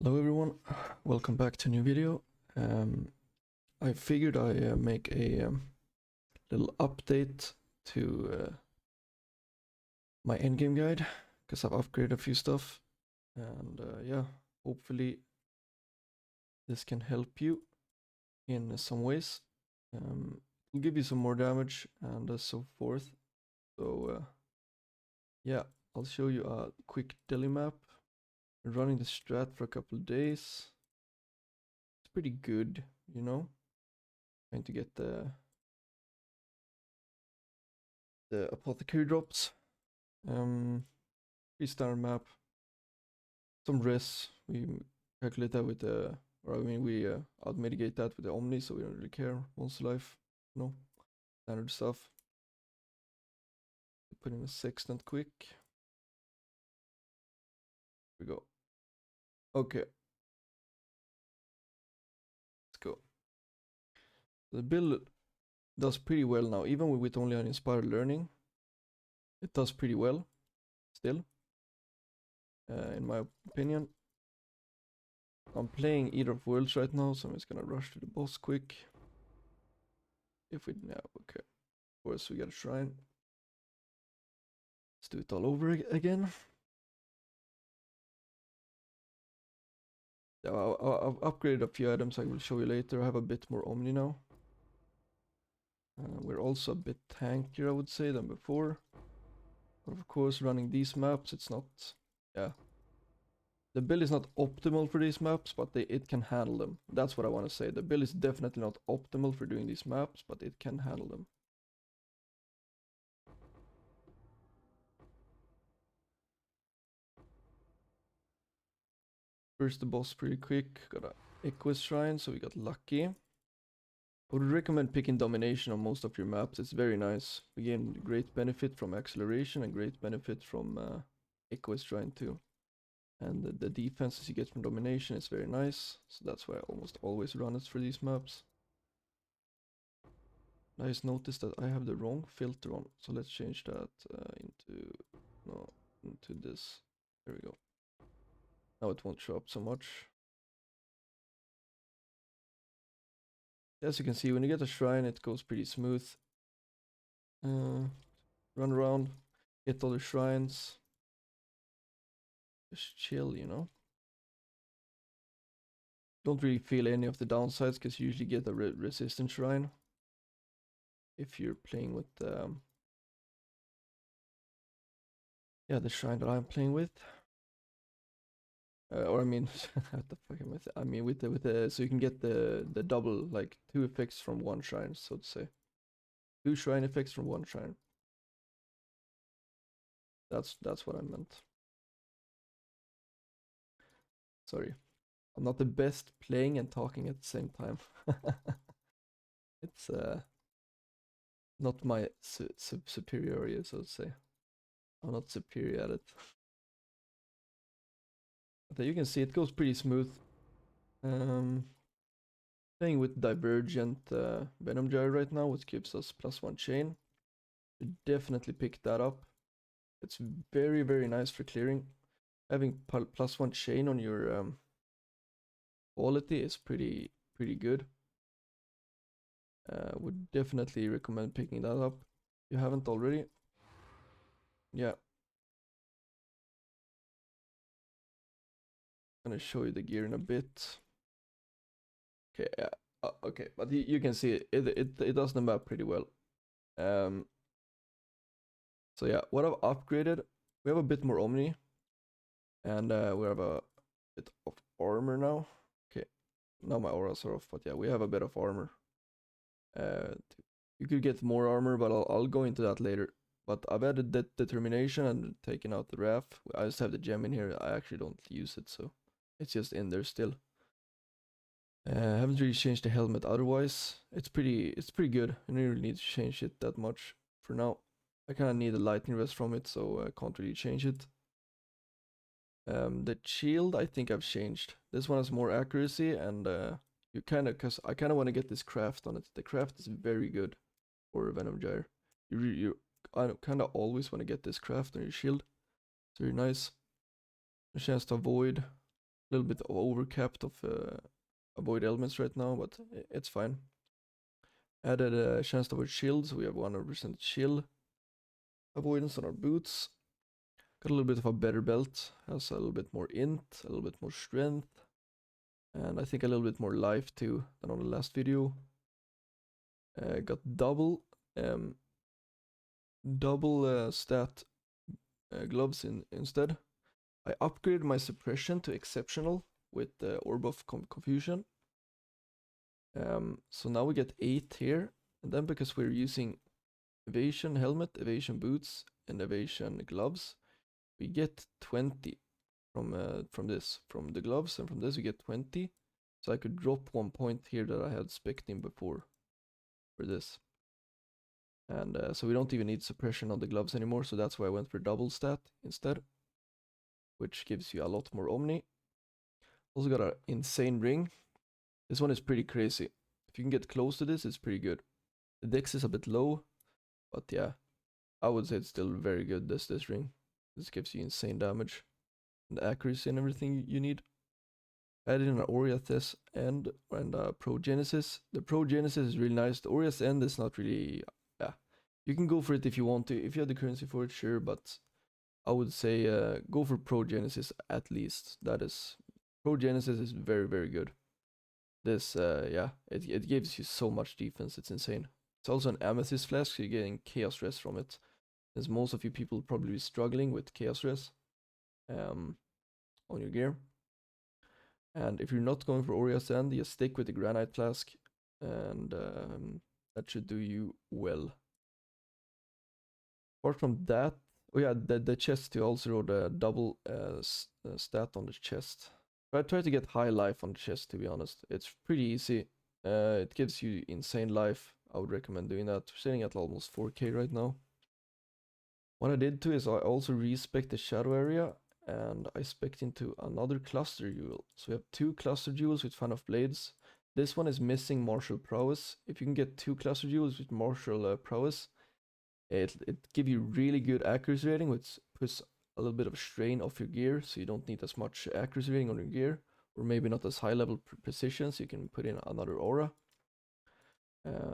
Hello everyone, welcome back to a new video. I figured I make a little update to my endgame guide because I've upgraded a few stuff, and yeah, hopefully this can help you in some ways. It'll give you some more damage and so forth. So yeah, I'll show you a quick deli map. Running the strat for a couple of days. It's pretty good, you know. Trying to get the apothecary drops. Pretty standard map. Some res. We calculate that with the, or I mean, we out mitigate that with the Omni, so we don't really care. Monster life, no, standard stuff. Put in a sextant quick. Here we go. Okay, let's go. The build does pretty well now, even with only an inspired learning. It does pretty well, still, in my opinion. I'm playing Eater of Worlds right now, so I'm just gonna rush to the boss quick. If we, yeah, okay. Of course, we got a shrine. Let's do it all over again. Yeah, I've upgraded a few items I will show you later. I have a bit more Omni now. We're also a bit tankier, I would say, than before. But of course, running these maps, it's not, yeah. The build is not optimal for these maps, but it can handle them. That's what I want to say. The build is definitely not optimal for doing these maps, but it can handle them. First the boss pretty quick. Got a Equus Shrine, so we got lucky. I would recommend picking Domination on most of your maps. It's very nice. We gain great benefit from acceleration and great benefit from Equus Shrine too. And the defenses you get from Domination is very nice. So that's why I almost always run it for these maps. I just noticed that I have the wrong filter on. So let's change that into this. There we go. Now it won't show up so much. As you can see, when you get a shrine, it goes pretty smooth. Run around, get all the shrines. Just chill, you know. Don't really feel any of the downsides because you usually get a resistant shrine if you're playing with yeah, the shrine that I'm playing with. Or I mean, what the fuck am I saying? I mean with the so you can get the double, like 2 effects from one shrine, so to say. 2 shrine effects from one shrine. That's what I meant. Sorry, I'm not the best playing and talking at the same time. It's not my superiority, so to say. I'm not superior at it. But you can see it goes pretty smooth. Playing with Divergent Venom Gyre right now, which gives us +1 chain. You definitely pick that up. It's very, very nice for clearing. Having +1 chain on your quality is pretty good. Would definitely recommend picking that up if you haven't already. Yeah. I'm gonna show you the gear in a bit. Okay, okay, but you can see it does the map pretty well. So yeah, what I've upgraded, we have a bit more Omni, and we have a bit of armor now. Okay, now my auras are off, but yeah, we have a bit of armor. You could get more armor, but I'll go into that later. But I've added that determination and taken out the Wrath. I just have the gem in here. I actually don't use it, so it's just in there still. Haven't really changed the helmet otherwise. It's pretty good. I don't really need to change it that much for now. I kind of need a lightning rest from it, so I can't really change it. The shield I think I've changed. This one has more accuracy, and you kind of, cause I kind of want to get this craft on it. The craft is very good for Venom Gyre. I kind of always want to get this craft on your shield. It's very nice. A chance to avoid little bit overcapped of avoid elements right now, but it's fine. Added a chance to avoid shield, so we have 100% chill avoidance on our boots. Got a little bit of a better belt, has a little bit more int, a little bit more strength, and I think a little bit more life too than on the last video. Got um, double stat gloves instead. I upgraded my suppression to exceptional with the Orb of Confusion. So now we get 8 here, and then because we're using evasion helmet, evasion boots, and evasion gloves, we get 20 from the gloves, and from this we get 20. So I could drop 1 point here that I had spec'd in before for this. And so we don't even need suppression on the gloves anymore, so that's why I went for double stat instead, which gives you a lot more omni. Also got an insane ring. This one is pretty crazy. If you can get close to this, it's pretty good. The dex is a bit low, but yeah, I would say it's still very good, this ring. This gives you insane damage and accuracy and everything you need. Added in an Oriath End and a Progenesis. The Progenesis is really nice. The Oriath End is not really, yeah. You can go for it if you want to. If you have the currency for it, sure, but I would say go for Progenesis at least. Progenesis is very, very good. This, yeah, it gives you so much defense, it's insane. It's also an Amethyst Flask, so you're getting Chaos Res from it. As most of you people probably be struggling with Chaos Res on your gear. And if you're not going for Oria's End, you stick with the Granite Flask, and that should do you well. Apart from that, oh yeah, the chest too, also wrote a double stat on the chest. But I try to get high life on the chest, to be honest. It's pretty easy. It gives you insane life. I would recommend doing that. We're sitting at almost 4k right now. What I did too is I also respec the shadow area, and I spec'd into another cluster jewel. So we have 2 cluster jewels with fan of blades. This one is missing martial prowess. If you can get 2 cluster jewels with martial prowess, it gives you really good accuracy rating, which puts a little bit of strain off your gear, so you don't need as much accuracy rating on your gear, or maybe not as high level precision, so you can put in another aura.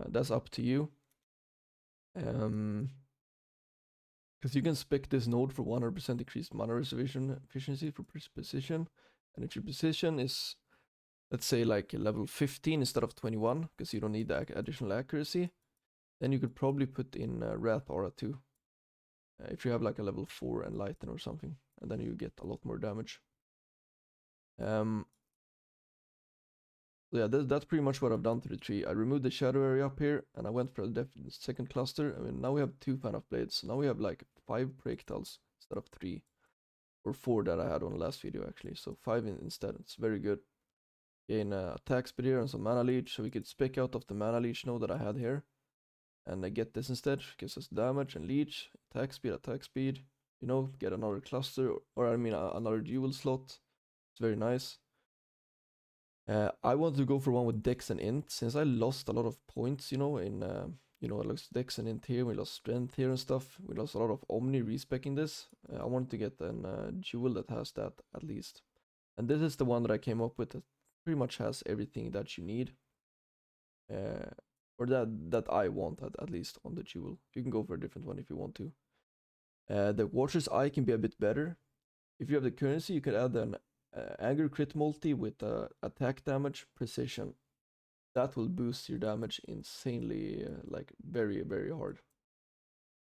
That's up to you. Because you can spec this node for 100% increased mana reservation efficiency for precision, and if your precision is, let's say, like level 15 instead of 21, because you don't need the additional accuracy, then you could probably put in Wrath Aura too. If you have like a level 4 Enlighten or something, and then you get a lot more damage. Yeah, that's pretty much what I've done to the tree. I removed the shadow area up here, and I went for the second cluster. I mean, now we have 2 fan of blades, so now we have like 5 projectiles instead of 3. Or 4 that I had on the last video actually, so 5 instead. It's very good. Gain attack speed here and some mana leech, so we could spec out of the mana leech node that I had here. And I get this instead, gives us damage and leech, attack speed, you know, get another cluster, or I mean another dual slot. It's very nice. I want to go for one with dex and int, since I lost a lot of points, you know, in, I lost dex and int here, we lost strength here and stuff. We lost a lot of omni respecing this. I want to get a jewel that has that at least. And this is the one that I came up with that pretty much has everything that you need. Or that I want at least on the jewel. You can go for a different one if you want to. The Watcher's Eye can be a bit better. If you have the currency, you could add an anger crit multi with attack damage precision. That will boost your damage insanely, like very, very hard.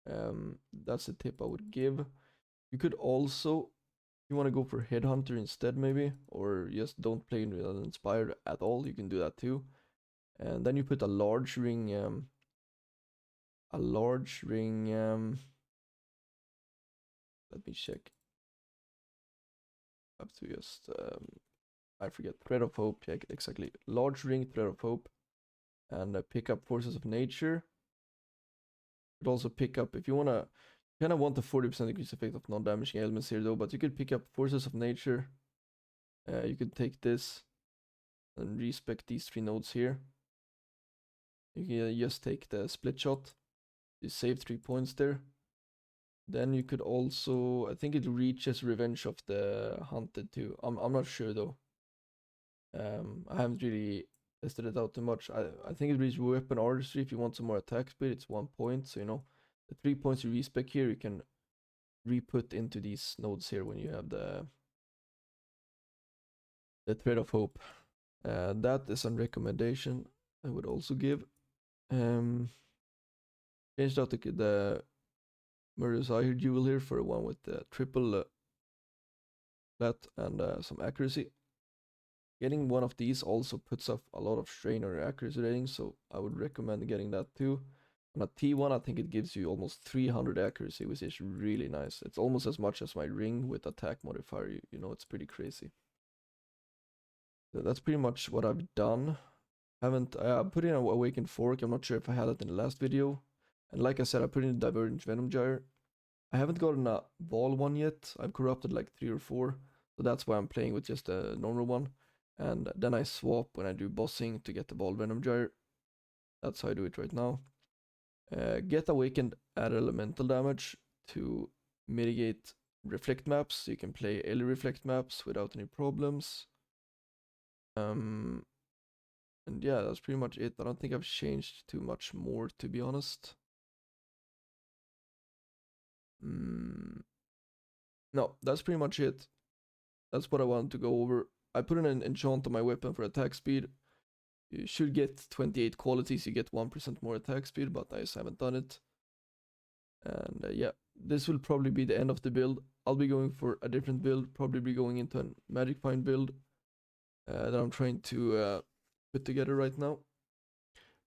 That's the tip I would give. You could also, if you want to go for Headhunter instead maybe, or just don't play with Inspired at all, you can do that too. And then you put a large ring, let me check. Up to just, I forget, Thread of Hope, yeah, exactly. Large ring, Thread of Hope, and pick up Forces of Nature. You could also pick up, if you wanna, kind of want the 40% increase effect of non-damaging elements here though, but you could pick up Forces of Nature. You could take this and respec these 3 nodes here. You can just take the split shot. You save 3 points there. Then you could also, I think it reaches Revenge of the Hunted too. I'm not sure though. I haven't really tested it out too much. I think it reaches Weapon Artistry if you want some more attack speed. It's 1 point, so you know the 3 points you respec here you can re-put into these nodes here when you have the Thread of Hope. That is a recommendation I would also give. Changed out the Murderous Eye Jewel here for one with the triple flat and some accuracy. Getting one of these also puts up a lot of strain on your accuracy rating, so I would recommend getting that too. On a T1, I think it gives you almost 300 accuracy, which is really nice. It's almost as much as my ring with attack modifier. You know, it's pretty crazy. So that's pretty much what I've done. Haven't I put in a Awakened Fork. I'm not sure if I had it in the last video. And like I said, I put in a Divergent Venom Gyre. I haven't gotten a ball one yet. I've corrupted like 3 or 4. So that's why I'm playing with just a normal one. And then I swap when I do bossing to get the ball Venom Gyre. That's how I do it right now. Get Awakened add elemental damage to mitigate reflect maps. So you can play early reflect maps without any problems. And yeah, that's pretty much it. I don't think I've changed too much more, to be honest. No, that's pretty much it. That's what I wanted to go over. I put in an enchant on my weapon for attack speed. You should get 28 qualities, you get 1% more attack speed, but I just haven't done it. And yeah, this will probably be the end of the build. I'll be going for a different build, probably be going into a Magic Find build that I'm trying to put together right now.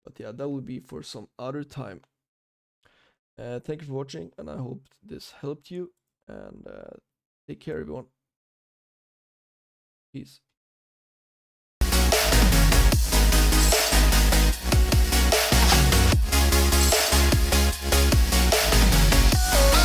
But yeah, that will be for some other time. Thank you for watching, and I hope this helped you. And take care, everyone. Peace.